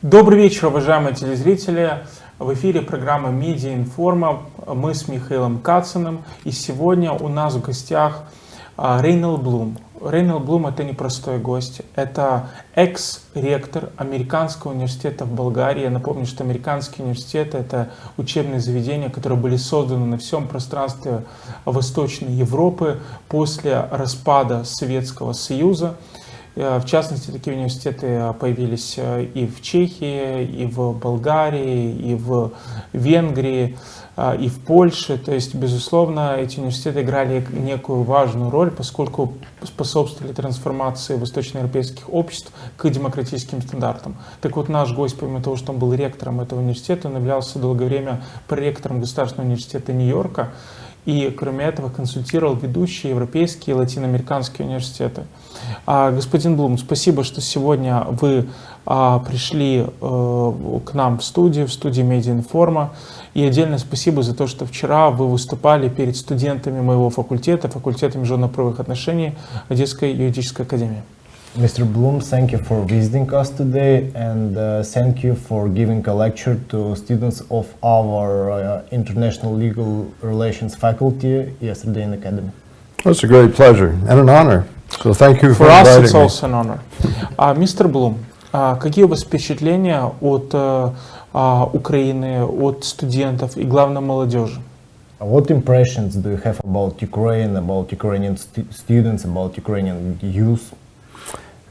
Добрый вечер, уважаемые телезрители. В эфире программа «Медиа Информа». Мы с Михайлом Кациным. И сегодня у нас в гостях Ренолд Блум. Ренолд Блум — это не простой гость. Это экс-ректор Американского университета в Болгарии. Я напомню, что американские университеты — это учебные заведения, которые были созданы на всем пространстве Восточной Европы после распада Советского Союза. В частности, такие университеты появились и в Чехии, и в Болгарии, и в Венгрии, и в Польше. То есть, безусловно, эти университеты играли некую важную роль, поскольку способствовали трансформации восточноевропейских обществ к демократическим стандартам. Так вот, наш гость, помимо того, что он был ректором этого университета, он являлся долгое время проректором Государственного университета Нью-Йорка. И, кроме этого, консультировал ведущие европейские и латиноамериканские университеты. Господин Блум, спасибо, что сегодня вы пришли к нам в студии «Медиа Информа». И отдельное спасибо за то, что вчера вы выступали перед студентами моего факультета международно-правовых отношений Одесской юридической академии. Mr. Bloom, thank you for visiting us today, and thank you for giving a lecture to students of our International Legal Relations faculty yesterday in the Academy. It's a great pleasure and an honor. So thank you for us, inviting it's me. Also an honor. Mr. Bloom, какие у вас впечатления от Украины, от студентов и, главное, молодежи? What impressions do you have about Ukraine, about Ukrainian students, about Ukrainian youth?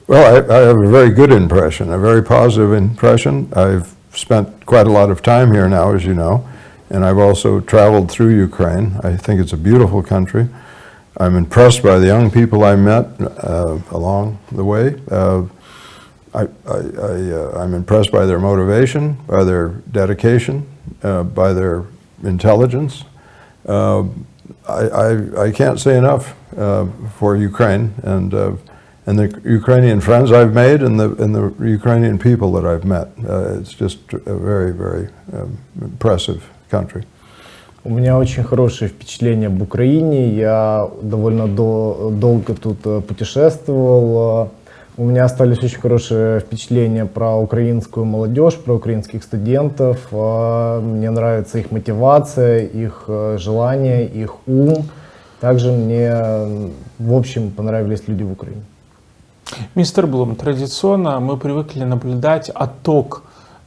Well, I have a very good impression, a very positive impression. I've spent quite a lot of time here now, as you know, and I've also traveled through Ukraine. I think it's a beautiful country. I'm impressed by the young people I met along the way. I'm impressed by their motivation, by their dedication, by their intelligence. I can't say enough for Ukraine and the Ukrainian friends I've made and the Ukrainian people that I've met. It's just a very, very impressive country. У меня очень хорошее впечатление об Украине. Я довольно долго тут путешествовал. У меня остались очень хорошие впечатления про украинскую молодежь, про украинских студентов. Мне нравится их мотивация, их желание, их ум. Также мне, в общем, понравились люди в Украине. Мистер Блум, традиционно мы привыкли наблюдать отток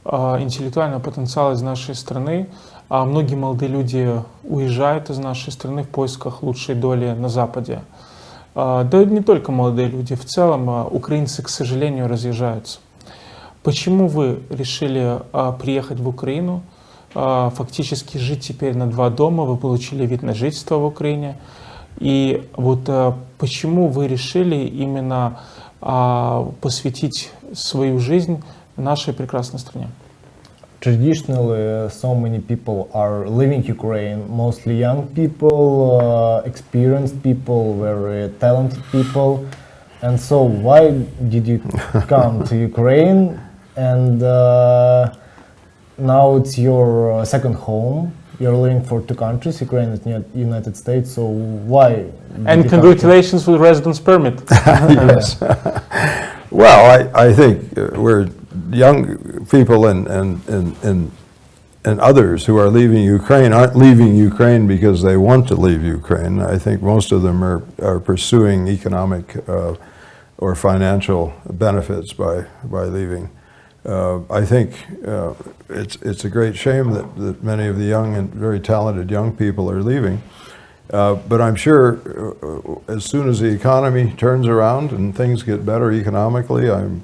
интеллектуального потенциала из нашей страны. Многие молодые люди уезжают из нашей страны в поисках лучшей доли на Западе. Да не только молодые люди, в целом украинцы, к сожалению, разъезжаются. Почему вы решили приехать в Украину, фактически жить теперь на два дома, вы получили вид на жительство в Украине, и вот почему вы решили именно посвятить свою жизнь нашей прекрасной стране? Traditionally, so many people are leaving Ukraine, mostly young people, experienced people, very talented people. And so why did you come to Ukraine? And now it's your second home. You're living for two countries, Ukraine and United States. So why? And congratulations with residence permit. Yes. Well, I think we're young people and others who are leaving Ukraine aren't leaving Ukraine because they want to leave Ukraine. I think most of them are pursuing economic or financial benefits by leaving. I think it's a great shame that many of the young and very talented young people are leaving. But I'm sure as soon as the economy turns around and things get better economically, I'm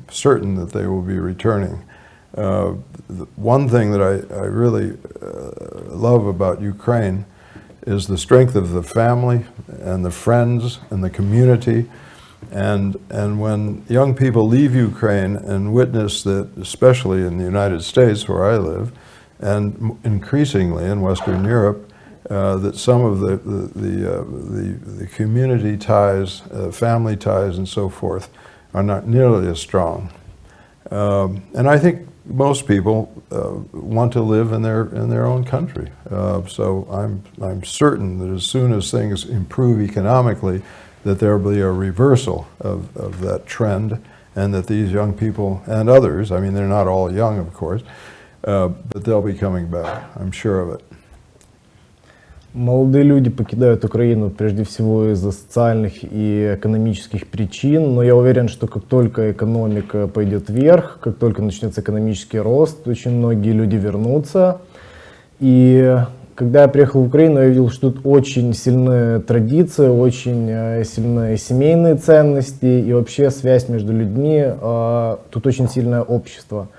certain that they will be returning. One thing that I really love about Ukraine is the strength of the family and the friends and the community. And when young people leave Ukraine and witness that, especially in the United States where I live, and increasingly in Western Europe, that some of the community ties, family ties, and so forth, are not nearly as strong. And I think most people want to live in their own country. So I'm certain that as soon as things improve economically, that there will be a reversal of that trend, and that these young people and others, I mean, they're not all young, of course, but they'll be coming back. I'm sure of it. Молодые люди покидают Украину прежде всего из-за социальных и экономических причин, но я уверен, что как только экономика пойдет вверх, как только начнется экономический рост, очень многие люди вернутся. И когда я приехал в Украину, я видел, что тут очень сильные традиции, очень сильные семейные ценности и вообще связь между людьми, тут очень сильное общество.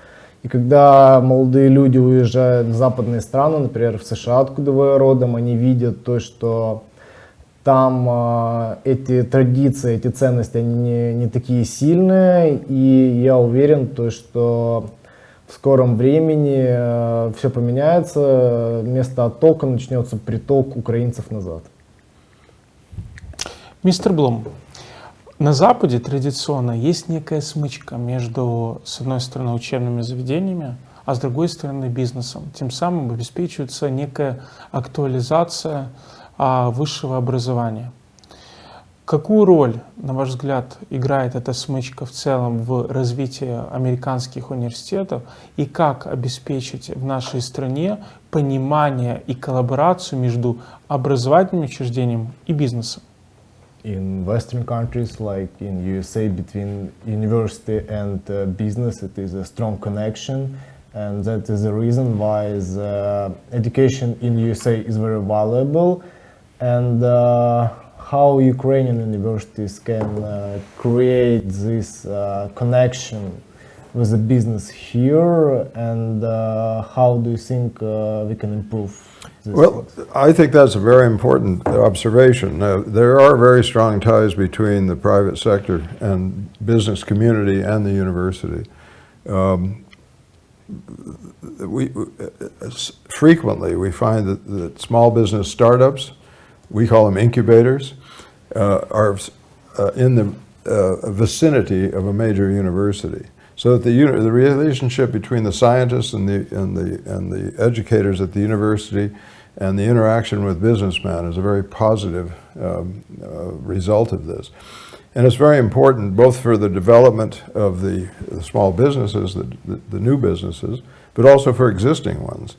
И когда молодые люди уезжают в западные страны, например, в США, откуда вы родом, они видят то, что там эти традиции, эти ценности, они не такие сильные. И я уверен, то, что в скором времени все поменяется, вместо оттока начнется приток украинцев назад. Мистер Блум, на Западе традиционно есть некая смычка между, с одной стороны, учебными заведениями, а с другой стороны, бизнесом. Тем самым обеспечивается некая актуализация высшего образования. Какую роль, на ваш взгляд, играет эта смычка в целом в развитии американских университетов и как обеспечить в нашей стране понимание и коллаборацию между образовательным учреждением и бизнесом? In Western countries, like in USA, between university and business, it is a strong connection, and that is the reason why the education in USA is very valuable, and how Ukrainian universities can create this connection with the business here, and how do you think we can improve this? Well, I think that's a very important observation. There are very strong ties between the private sector and business community and the university. Frequently we find that small business startups, we call them incubators, are in the vicinity of a major university. So that the relationship between the scientists and the educators at the university and the interaction with businessmen is a very positive result of this. And it's very important both for the development of the small businesses, the new businesses, but also for existing ones.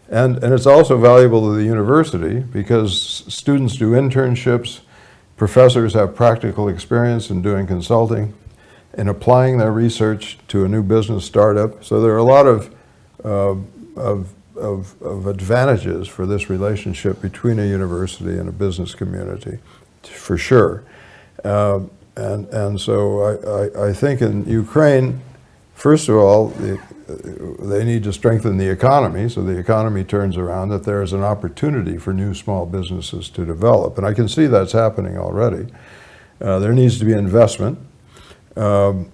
And it's also valuable to the university because students do internships, professors have practical experience in doing consulting, in applying their research to a new business startup. So there are a lot of advantages for this relationship between a university and a business community, for sure. And so I think in Ukraine, first of all, they need to strengthen the economy, so the economy turns around, that there is an opportunity for new small businesses to develop. And I can see that's happening already. There needs to be investment. And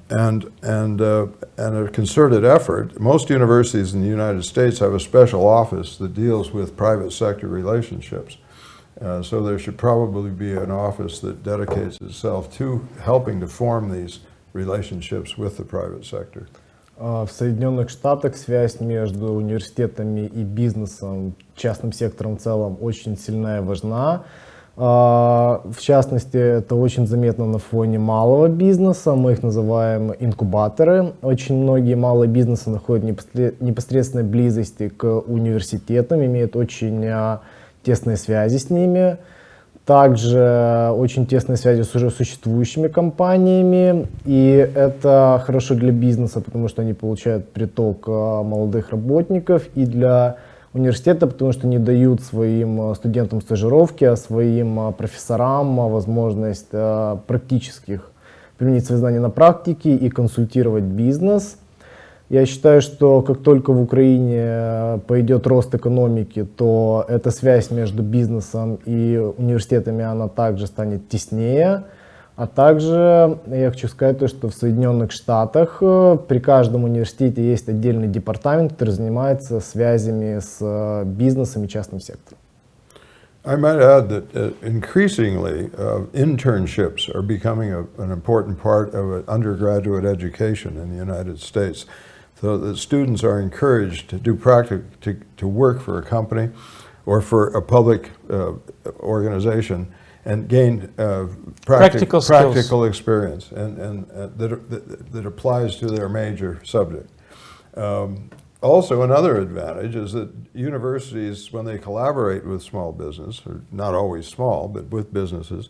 a concerted effort. Most universities in the United States have a special office that deals with private sector relationships. So there should probably be an office that dedicates itself to helping to form these relationships with the private sector. В Соединенных Штатах связь между университетами и бизнесом, частным сектором в целом, очень сильная и важна. В частности, это очень заметно на фоне малого бизнеса, мы их называем инкубаторы. Очень многие малые бизнесы находят непосредственной близости к университетам, имеют очень тесные связи с ними. Также очень тесные связи с уже существующими компаниями, и это хорошо для бизнеса, потому что они получают приток молодых работников, и для университета, потому что не дают своим студентам стажировки, а своим профессорам возможность практических применить свои знания на практике и консультировать бизнес. Я считаю, что как только в Украине пойдет рост экономики, то эта связь между бизнесом и университетами, она также станет теснее. А также я хочу сказать то, что в Соединенных Штатах при каждом университете есть отдельный департамент, который занимается связями с бизнесом и частным сектором. I might add that increasingly internships are becoming an important part of undergraduate education in the United States. So that students are encouraged to do to work for a company or for a public organization and gain Practical skills. practical experience and that applies to their major subject. Also, another advantage is that universities, when they collaborate with small business, or not always small, but with businesses,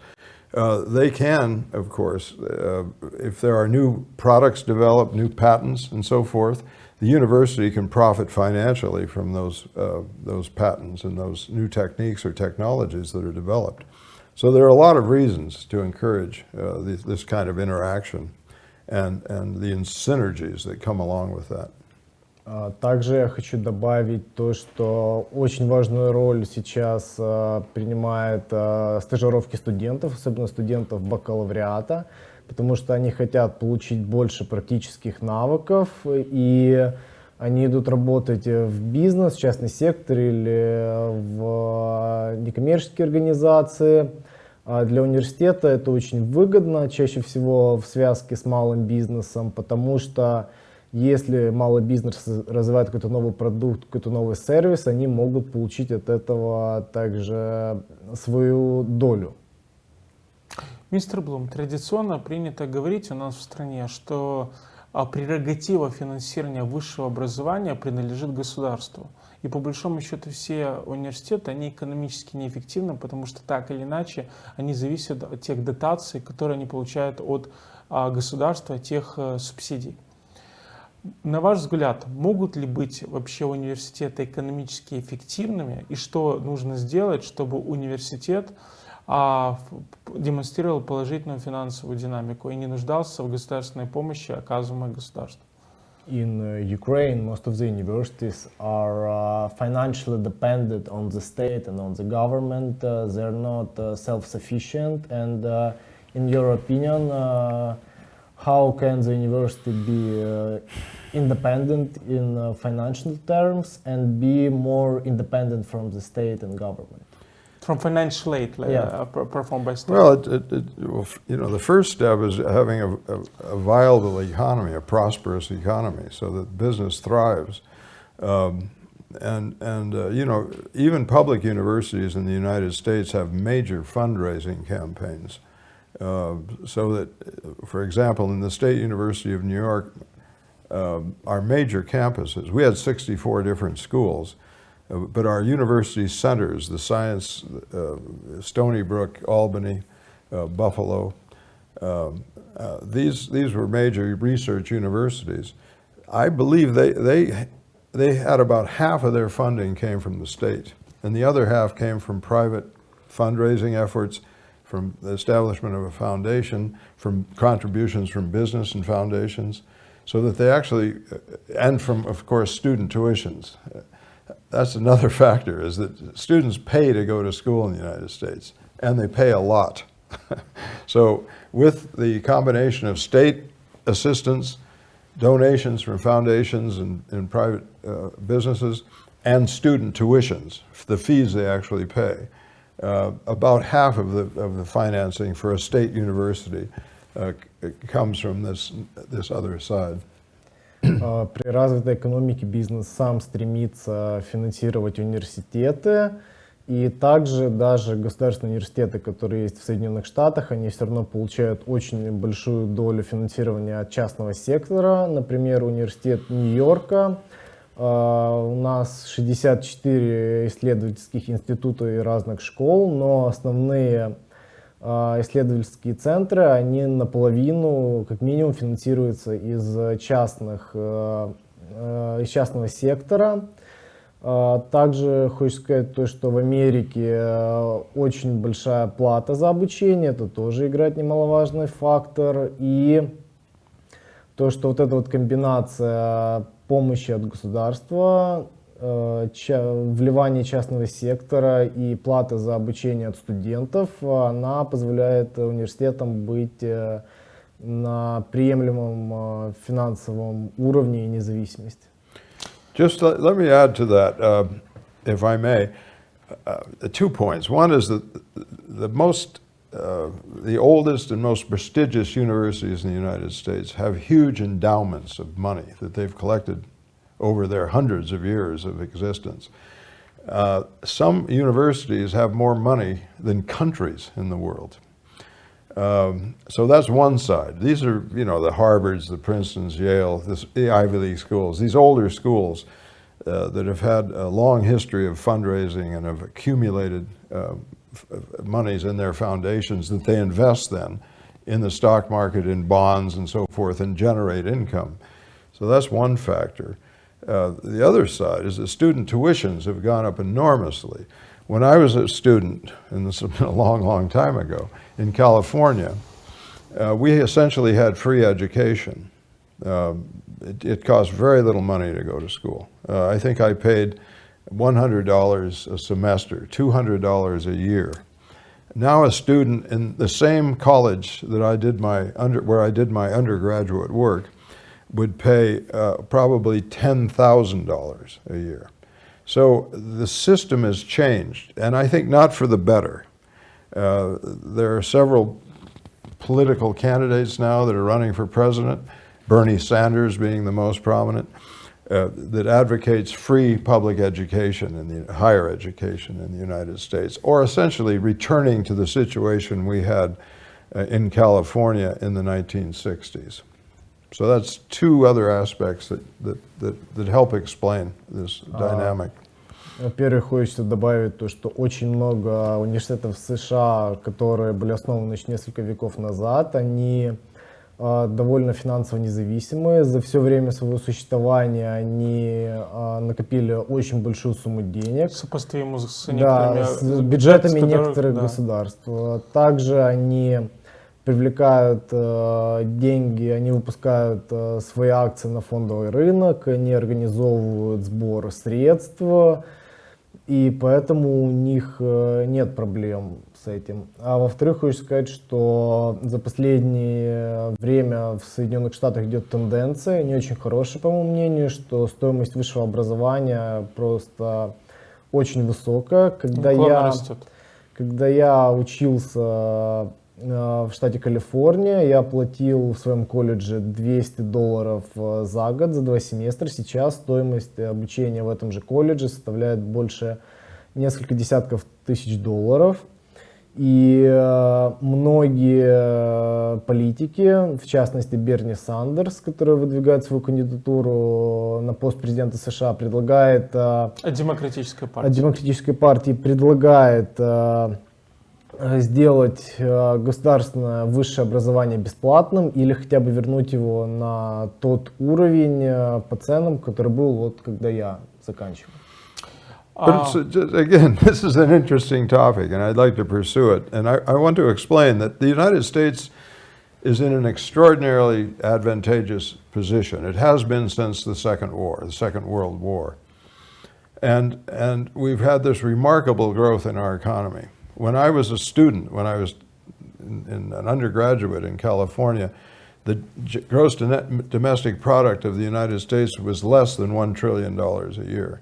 they can, of course, if there are new products developed, new patents and so forth, the university can profit financially from those patents and those new techniques or technologies that are developed. So there are a lot of reasons to encourage this kind of interaction and the synergies that come along with that. Также я хочу добавить то, что очень важную роль сейчас принимают стажировки студентов, особенно студентов бакалавриата, потому что они хотят получить больше практических навыков, и они идут работать в бизнес, в частный сектор или в некоммерческие организации. Для университета это очень выгодно, чаще всего в связке с малым бизнесом, потому что если малый бизнес развивает какой-то новый продукт, какой-то новый сервис, они могут получить от этого также свою долю. Мистер Блум, традиционно принято говорить у нас в стране, что прерогатива финансирования высшего образования принадлежит государству. И по большому счету все университеты, они экономически неэффективны, потому что так или иначе они зависят от тех дотаций, которые они получают от государства, тех субсидий. На ваш взгляд, могут ли быть вообще университеты экономически эффективными, и что нужно сделать, чтобы университет демонстрировал положительную финансовую динамику и не нуждался в государственной помощи, оказываемой государством? In Ukraine, most of the universities are financially dependent on the state and on the government. They're not self-sufficient. And in your opinion, how can the university be independent in financial terms and be more independent from the state and government? From financial aid performed by state? Well, the first step is having a viable economy, a prosperous economy, so that business thrives. Even public universities in the United States have major fundraising campaigns. So that, for example, in the State University of New York, our major campuses, we had 64 different schools, but our university centers, the Science, Stony Brook, Albany, Buffalo, these were major research universities. I believe they had about half of their funding came from the state, and the other half came from private fundraising efforts, from the establishment of a foundation, from contributions from business and foundations, so that they actually, and from, of course, student tuitions. That's another factor, is that students pay to go to school in the United States, and they pay a lot. So with the combination of state assistance, donations from foundations and private businesses, and student tuitions, the fees they actually pay, about half of the financing for a state university comes from this other side. При развитой экономике бизнес сам стремится финансировать университеты, и также даже государственные университеты, которые есть в Соединенных Штатах, они все равно получают очень большую долю финансирования от частного сектора. Например, университет Нью-Йорка, у нас 64 исследовательских института и разных школ, но основные исследовательские центры, они наполовину, как минимум, финансируются из частного сектора. Также хочу сказать то, что в Америке очень большая плата за обучение, это тоже играет немаловажный фактор. И то, что вот эта вот комбинация помощи от государства, вливание частного сектора и плата за обучение от студентов, она позволяет университетам быть на приемлемом финансовом уровне и независимости. Just let me add to that, if I may, 2 points. One is that the oldest and most prestigious universities in the United States have huge endowments of money that they've collected over their hundreds of years of existence. some universities have more money than countries in the world. So that's one side. These are, you know, the Harvards, the Princetons, Yale, the Ivy League schools, these older schools that have had a long history of fundraising and have accumulated monies in their foundations that they invest then in the stock market, in bonds and so forth, and generate income. So that's one factor. The other side is that student tuitions have gone up enormously. When I was a student, and this has been a long, long time ago, in California, we essentially had free education. It cost very little money to go to school. I think I paid $100 a semester, $200 a year. Now a student in the same college that I did where I did my undergraduate work would pay probably $10,000 a year. So the system has changed, and I think not for the better. There are several political candidates now that are running for president, Bernie Sanders being the most prominent, that advocates free public education and higher education in the United States, or essentially returning to the situation we had in California in the 1960s. So that's two other aspects that help explain this dynamic. Во-первых, хочется добавить то, что очень много университетов в США, которые были основаны еще несколько веков назад, они довольно финансово независимые. За все время своего существования они накопили очень большую сумму денег. Сопоставимо с некоторыми, да, с бюджетами некоторых государств. Также они привлекают деньги, они выпускают свои акции на фондовый рынок, они организовывают сбор средств, и поэтому у них нет проблем с этим. А во-вторых, хочу сказать, что за последнее время в Соединенных Штатах идет тенденция, не очень хорошая, по моему мнению, что стоимость высшего образования просто очень высокая. Когда я учился в штате Калифорния, я платил в своем колледже $200 за год, за 2 семестра. Сейчас стоимость обучения в этом же колледже составляет больше несколько десятков тысяч долларов. И многие политики, в частности Берни Сандерс, который выдвигает свою кандидатуру на пост президента США, предлагает... От демократической партии предлагает сделать государственное высшее образование бесплатным или хотя бы вернуть его на тот уровень по ценам, который был вот когда я заканчивал. But again, this is an interesting topic, and I'd like to pursue it. And I want to explain that the United States is in an extraordinarily advantageous position. It has been since the Second World War. And we've had this remarkable growth in our economy. When I was a student, when I was in an undergraduate in California, the gross domestic product of the United States was less than $1 trillion a year.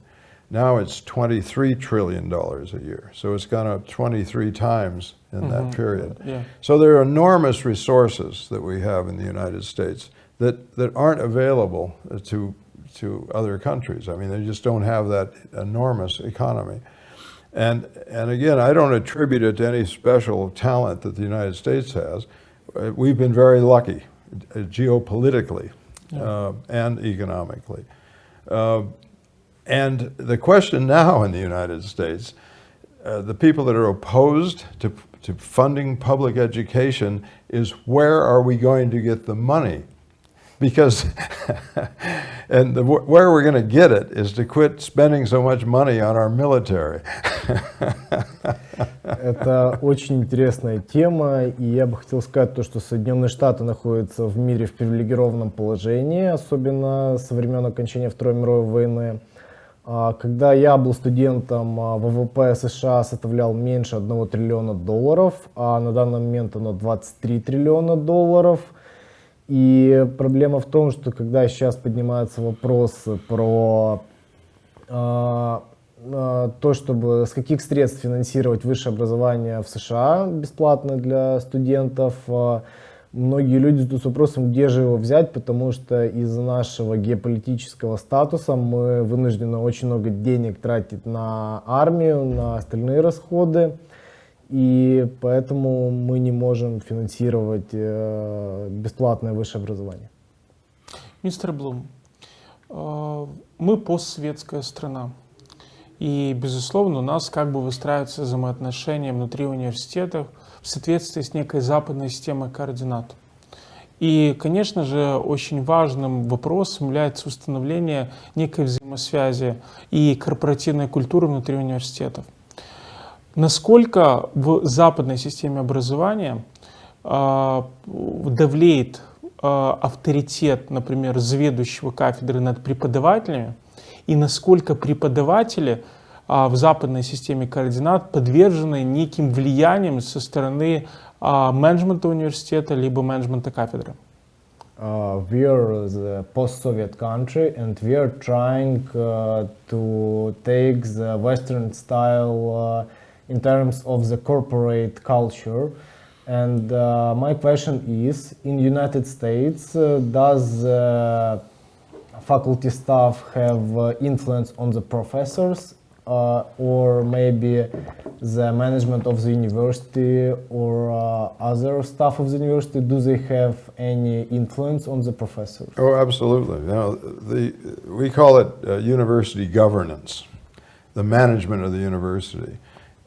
Now it's $23 trillion a year. So it's gone up 23 times in that period. Yeah. So there are enormous resources that we have in the United States that aren't available to other countries. I mean, they just don't have that enormous economy. And again, I don't attribute it to any special talent that the United States has. We've been very lucky, geopolitically and economically. And the question now in the United States, the people that are opposed to funding public education is, where are we going to get the money? Because, where we're going to get it is to quit spending so much money on our military. Это очень интересная тема, и я бы хотел сказать то, что Соединенные Штаты находятся в мире в привилегированном положении, особенно со времен окончания Второй мировой войны. Когда я был студентом, ВВП США составлял меньше $1 триллиона, а на данный момент оно $23 триллиона. И проблема в том, что когда сейчас поднимаются вопросы про то, чтобы с каких средств финансировать высшее образование в США бесплатно для студентов, многие люди задаются вопросом, где же его взять, потому что из-за нашего геополитического статуса мы вынуждены очень много денег тратить на армию, на остальные расходы, и поэтому мы не можем финансировать бесплатное высшее образование. Мистер Блум, мы постсоветская страна. И, безусловно, у нас как бы выстраиваются взаимоотношения внутри университетов в соответствии с некой западной системой координат. И, конечно же, очень важным вопросом является установление некой взаимосвязи и корпоративной культуры внутри университетов. Насколько в западной системе образования давлеет авторитет, например, заведующего кафедры над преподавателями, и насколько преподаватели в западной системе координат подвержены неким влияниям со стороны менеджмента университета либо менеджмента кафедры? We are the post-Soviet country, and we are trying to take the Western style in terms of the corporate culture. And my question is, in United States, does faculty staff have influence on the professors, or maybe the management of the university or other staff of the university? Do they have any influence on the professors? Oh, absolutely. We call it university governance, the management of the university.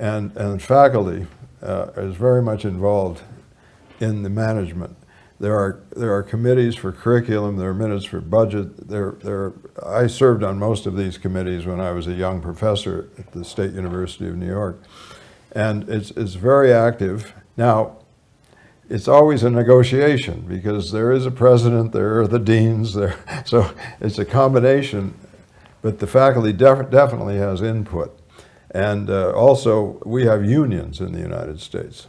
And faculty is very much involved in the management. There are committees for curriculum, there are minutes for budget. I served on most of these committees when I was a young professor at the State University of New York. And it's very active. Now, it's always a negotiation because there is a president, there are the deans, so it's a combination, but the faculty definitely has input. And also, we have unions in the United States,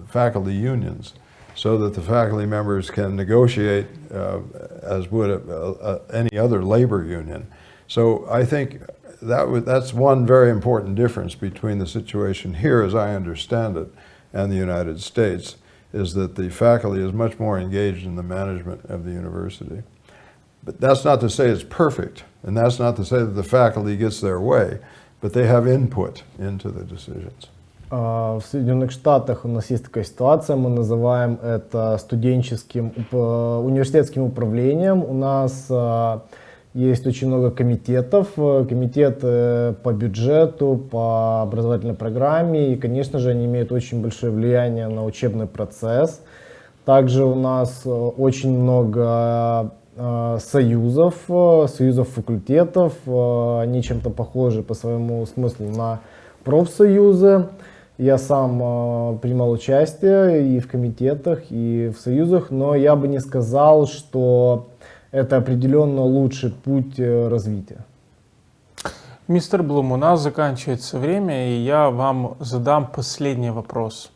faculty unions, so that the faculty members can negotiate as would any other labor union. So I think that's one very important difference between the situation here, as I understand it, and the United States, is that the faculty is much more engaged in the management of the university. But that's not to say it's perfect, and that's not to say that the faculty gets their way, but they have input into the decisions. В Соединенных Штатах у нас есть такая ситуация, мы называем это студенческим, университетским управлением. У нас есть очень много комитетов, комитеты по бюджету, по образовательной программе, и, конечно же, они имеют очень большое влияние на учебный процесс. Также у нас очень много союзов факультетов, они чем-то похожи по своему смыслу на профсоюзы. Я сам принимал участие и в комитетах, и в союзах, но я бы не сказал, что это определенно лучший путь развития. Мистер Блум, у нас заканчивается время, и я вам задам последний вопрос.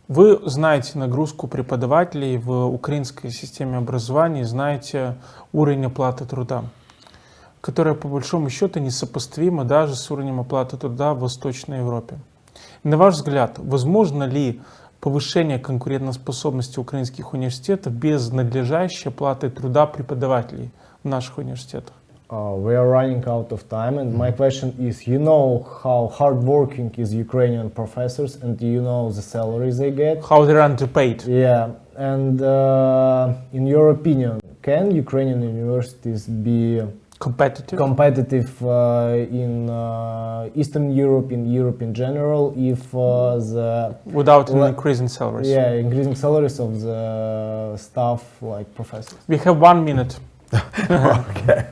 Вы знаете нагрузку преподавателей в украинской системе образования, знаете уровень оплаты труда, которая по большому счету несопоставима даже с уровнем оплаты труда в Восточной Европе. На ваш взгляд, возможно ли повышение конкурентоспособности украинских университетов без надлежащей оплаты труда преподавателей в наших университетах? We are running out of time, and my question is, you know how hardworking is Ukrainian professors, and you know the salaries they get? How they're underpaid? Yeah, and in your opinion, can Ukrainian universities be competitive in Eastern Europe, in Europe in general, if without increasing salaries? Yeah, increasing salaries of the staff like professors. We have 1 minute. Okay.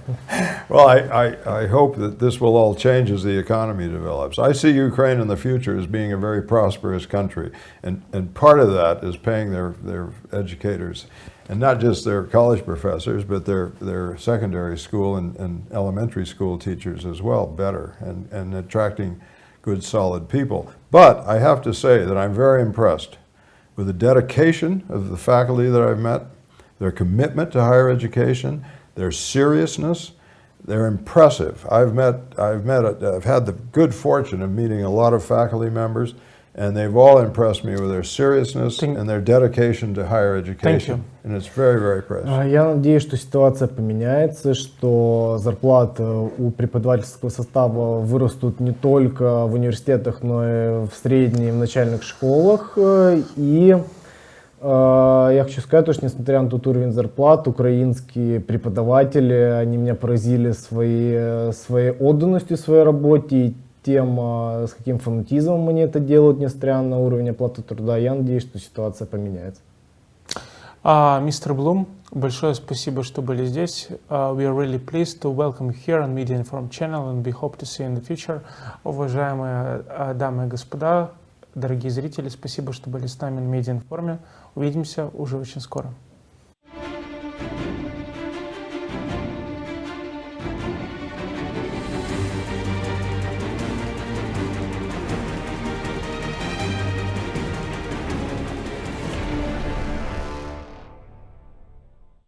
Well, I hope that this will all change as the economy develops. I see Ukraine in the future as being a very prosperous country, and part of that is paying their educators, and not just their college professors, but their secondary school and elementary school teachers as well better, and attracting good, solid people. But I have to say that I'm very impressed with the dedication of the faculty that I've met, their commitment to higher education, their seriousness. They're impressive. I've had the good fortune of meeting a lot of faculty members, and they've all impressed me with their seriousness and their dedication to higher education. And it's very, very impressive. Я надеюсь, что ситуация поменяется, что зарплаты у преподавательского состава вырастут не только в университетах, но и в средней и в начальных школах. И я хочу сказать, что несмотря на тот уровень зарплат, украинские преподаватели, они меня поразили своей отданностью своей работе и тем, с каким фанатизмом они это делают, несмотря на уровень оплаты труда. Я надеюсь, что ситуация поменяется. Мистер Блум, большое спасибо, что были здесь. We are really pleased to welcome you here on Media Inform channel and we hope to see you in the future. Уважаемые дамы и господа, дорогие зрители, спасибо, что были с нами на Media Inform. Увидимся уже очень скоро.